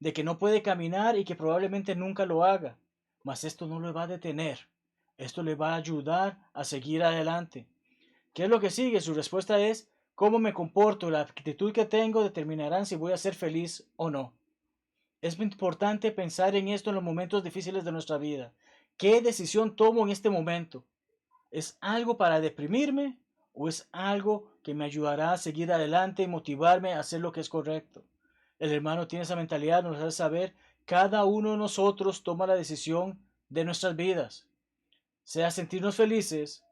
de que no puede caminar y que probablemente nunca lo haga. Mas esto no lo va a detener. Esto le va a ayudar a seguir adelante. ¿Qué es lo que sigue? Su respuesta es: cómo me comporto, la actitud que tengo determinarán si voy a ser feliz o no. Es muy importante pensar en esto en los momentos difíciles de nuestra vida. ¿Qué decisión tomo en este momento? ¿Es algo para deprimirme o es algo que me ayudará a seguir adelante y motivarme a hacer lo que es correcto? El hermano tiene esa mentalidad, nos hace saber, cada uno de nosotros toma la decisión de nuestras vidas, sea sentirnos felices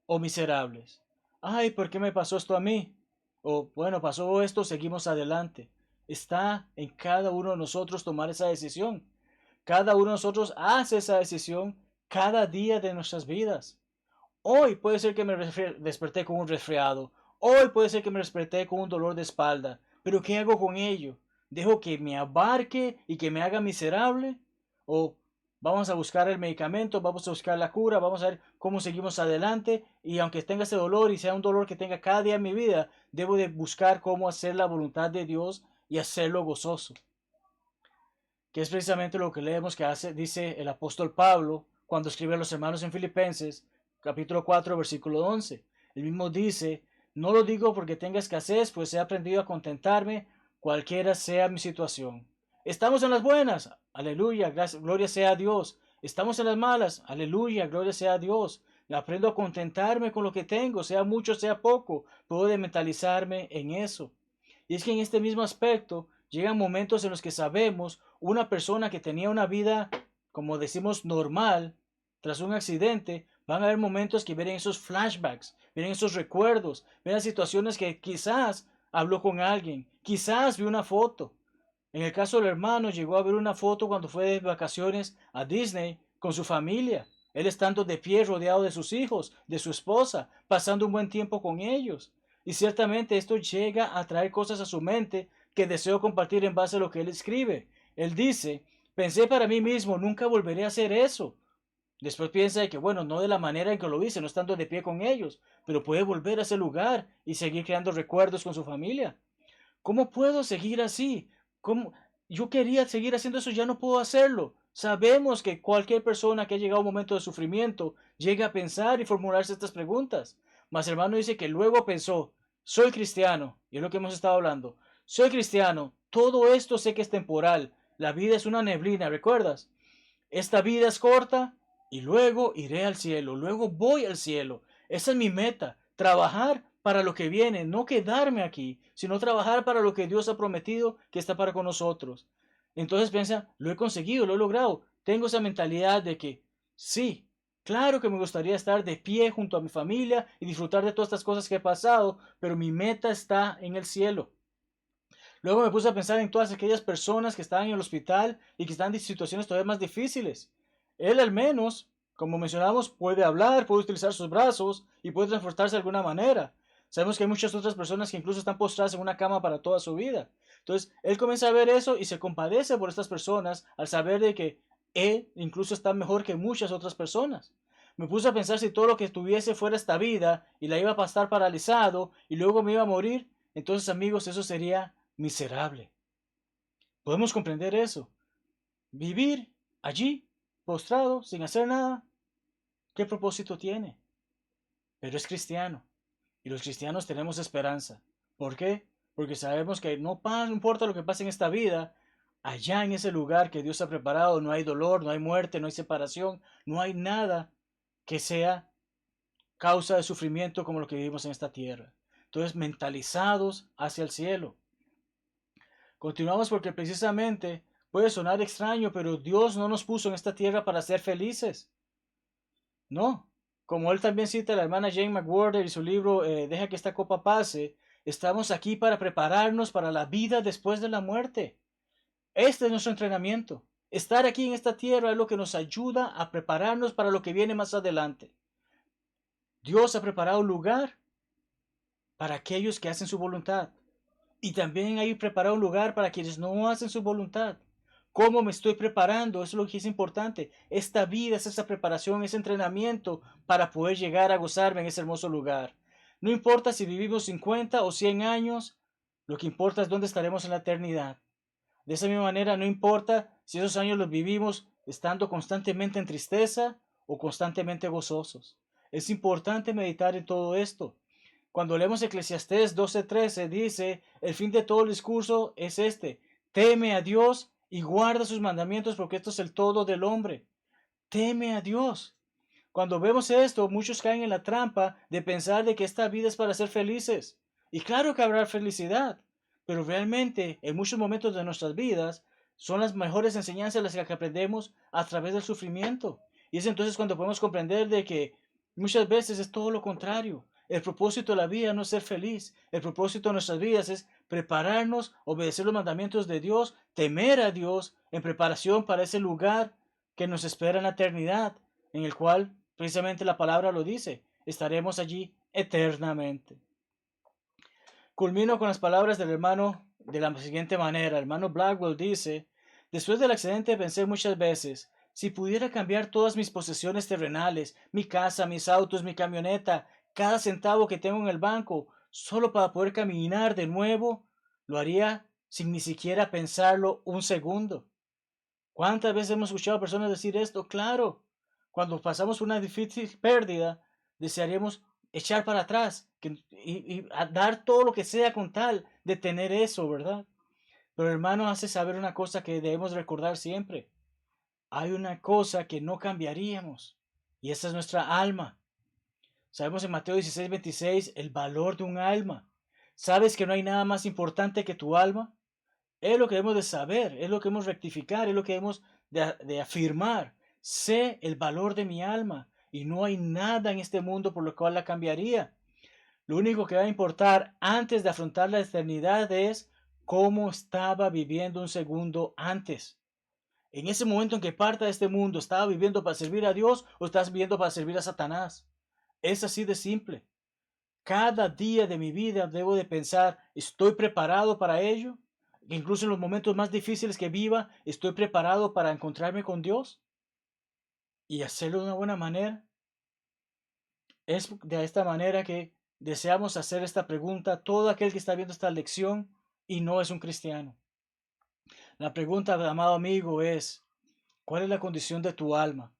o miserables. Ay, ¿por qué me pasó esto a mí? O bueno, pasó esto, seguimos adelante. Está en cada uno de nosotros tomar esa decisión. Cada uno de nosotros hace esa decisión cada día de nuestras vidas. Hoy puede ser que me desperté con un resfriado. Hoy puede ser que me desperté con un dolor de espalda. Pero ¿qué hago con ello? ¿Dejo que me abarque y que me haga miserable? ¿O vamos a buscar el medicamento, vamos a buscar la cura, vamos a ver cómo seguimos adelante? Y aunque tenga ese dolor y sea un dolor que tenga cada día en mi vida, debo de buscar cómo hacer la voluntad de Dios y hacerlo gozoso. Que es precisamente lo que leemos que dice el apóstol Pablo cuando escribe a los hermanos en Filipenses, capítulo 4, versículo 11. El mismo dice: no lo digo porque tenga escasez, pues he aprendido a contentarme cualquiera sea mi situación. Estamos en las buenas, aleluya, gloria sea a Dios. Estamos en las malas, aleluya, gloria sea a Dios. Aprendo a contentarme con lo que tengo, sea mucho, sea poco. Puedo de mentalizarme en eso. Y es que en este mismo aspecto llegan momentos en los que sabemos una persona que tenía una vida, como decimos, normal, tras un accidente, van a haber momentos que vienen esos flashbacks, vienen esos recuerdos, vienen situaciones que quizás habló con alguien, quizás vio una foto. En el caso del hermano, llegó a ver una foto cuando fue de vacaciones a Disney con su familia. Él estando de pie rodeado de sus hijos, de su esposa, pasando un buen tiempo con ellos. Y ciertamente esto llega a traer cosas a su mente que deseo compartir en base a lo que él escribe. Él dice: pensé para mí mismo, nunca volveré a hacer eso. Después piensa de que, bueno, no de la manera en que lo hice, no estando de pie con ellos, pero puede volver a ese lugar y seguir creando recuerdos con su familia. ¿Cómo puedo seguir así? ¿Cómo? Yo quería seguir haciendo eso, ya no puedo hacerlo. Sabemos que cualquier persona que ha llegado a un momento de sufrimiento llega a pensar y formularse estas preguntas. Mas hermano dice que luego pensó: soy cristiano, y es lo que hemos estado hablando. Soy cristiano, todo esto sé que es temporal. La vida es una neblina, ¿recuerdas? Esta vida es corta y luego iré al cielo, luego voy al cielo. Esa es mi meta, trabajar para lo que viene, no quedarme aquí, sino trabajar para lo que Dios ha prometido que está para con nosotros. Entonces piensa: lo he conseguido, lo he logrado. Tengo esa mentalidad de que sí, claro que me gustaría estar de pie junto a mi familia y disfrutar de todas estas cosas que he pasado, pero mi meta está en el cielo. Luego me puse a pensar en todas aquellas personas que estaban en el hospital y que están en situaciones todavía más difíciles. Él al menos, como mencionamos, puede hablar, puede utilizar sus brazos y puede transportarse de alguna manera. Sabemos que hay muchas otras personas que incluso están postradas en una cama para toda su vida. Entonces, él comienza a ver eso y se compadece por estas personas al saber de que él incluso está mejor que muchas otras personas. Me puse a pensar, si todo lo que tuviese fuera esta vida y la iba a pasar paralizado y luego me iba a morir, entonces amigos, eso sería miserable. Podemos comprender eso. Vivir allí, postrado, sin hacer nada, ¿qué propósito tiene? Pero es cristiano. Y los cristianos tenemos esperanza. ¿Por qué? Porque sabemos que no importa lo que pase en esta vida, allá en ese lugar que Dios ha preparado no hay dolor, no hay muerte, no hay separación, no hay nada que sea causa de sufrimiento como lo que vivimos en esta tierra. Entonces, mentalizados hacia el cielo. Continuamos porque precisamente puede sonar extraño, pero Dios no nos puso en esta tierra para ser felices. No. Como él también cita a la hermana Jane McWhorter y su libro Deja que esta copa pase, estamos aquí para prepararnos para la vida después de la muerte. Este es nuestro entrenamiento. Estar aquí en esta tierra es lo que nos ayuda a prepararnos para lo que viene más adelante. Dios ha preparado un lugar para aquellos que hacen su voluntad. Y también hay preparado un lugar para quienes no hacen su voluntad. ¿Cómo me estoy preparando? Eso es lo que es importante. Esta vida es esa preparación, ese entrenamiento para poder llegar a gozarme en ese hermoso lugar. No importa si vivimos 50 o 100 años, lo que importa es dónde estaremos en la eternidad. De esa misma manera, no importa si esos años los vivimos estando constantemente en tristeza o constantemente gozosos. Es importante meditar en todo esto. Cuando leemos Eclesiastés 12:13 dice, el fin de todo el discurso es este: teme a Dios y guarda sus mandamientos, porque esto es el todo del hombre. Teme a Dios. Cuando vemos esto, muchos caen en la trampa de pensar de que esta vida es para ser felices. Y claro que habrá felicidad, pero realmente en muchos momentos de nuestras vidas son las mejores enseñanzas las que aprendemos a través del sufrimiento. Y es entonces cuando podemos comprender de que muchas veces es todo lo contrario. El propósito de la vida no es ser feliz. El propósito de nuestras vidas es prepararnos, obedecer los mandamientos de Dios, temer a Dios en preparación para ese lugar que nos espera en la eternidad, en el cual precisamente la palabra lo dice, estaremos allí eternamente. Culmino con las palabras del hermano de la siguiente manera. El hermano Blackwell dice, después del accidente pensé muchas veces, si pudiera cambiar todas mis posesiones terrenales, mi casa, mis autos, mi camioneta, cada centavo que tengo en el banco, solo para poder caminar de nuevo, lo haría sin ni siquiera pensarlo un segundo. ¿Cuántas veces hemos escuchado a personas decir esto? Claro, cuando pasamos una difícil pérdida, desearíamos echar para atrás y dar todo lo que sea con tal de tener eso, ¿verdad? Pero hermano, hace saber una cosa que debemos recordar siempre. Hay una cosa que no cambiaríamos, y esa es nuestra alma. Sabemos en Mateo 16:26 el valor de un alma. ¿Sabes que no hay nada más importante que tu alma? Es lo que debemos de saber, es lo que debemos rectificar, es lo que debemos de afirmar. Sé el valor de mi alma y no hay nada en este mundo por lo cual la cambiaría. Lo único que va a importar antes de afrontar la eternidad es cómo estaba viviendo un segundo antes. En ese momento en que parta de este mundo, ¿estaba viviendo para servir a Dios o estás viviendo para servir a Satanás? Es así de simple. Cada día de mi vida debo de pensar, ¿estoy preparado para ello? Incluso en los momentos más difíciles que viva, ¿estoy preparado para encontrarme con Dios? Y hacerlo de una buena manera. Es de esta manera que deseamos hacer esta pregunta a todo aquel que está viendo esta lección y no es un cristiano. La pregunta, amado amigo, es, ¿cuál es la condición de tu alma?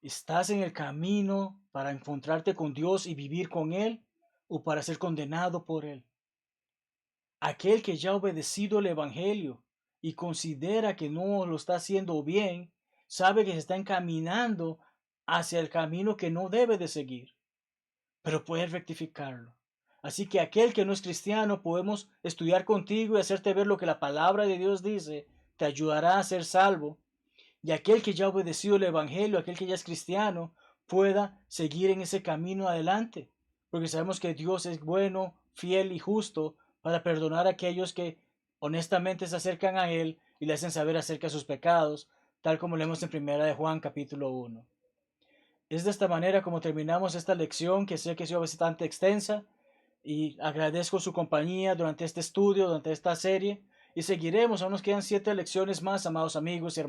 ¿Estás en el camino para encontrarte con Dios y vivir con Él o para ser condenado por Él? Aquel que ya ha obedecido el Evangelio y considera que no lo está haciendo bien, sabe que se está encaminando hacia el camino que no debe de seguir, pero puede rectificarlo. Así que aquel que no es cristiano, podemos estudiar contigo y hacerte ver lo que la palabra de Dios dice, te ayudará a ser salvo. Y aquel que ya ha obedecido el Evangelio, aquel que ya es cristiano, pueda seguir en ese camino adelante. Porque sabemos que Dios es bueno, fiel y justo para perdonar a aquellos que honestamente se acercan a Él y le hacen saber acerca de sus pecados, tal como leemos en 1 de Juan capítulo 1. Es de esta manera como terminamos esta lección, que sé que ha sido bastante extensa, y agradezco su compañía durante este estudio, durante esta serie, y seguiremos, aún nos quedan 7 lecciones más, amados amigos y hermanos.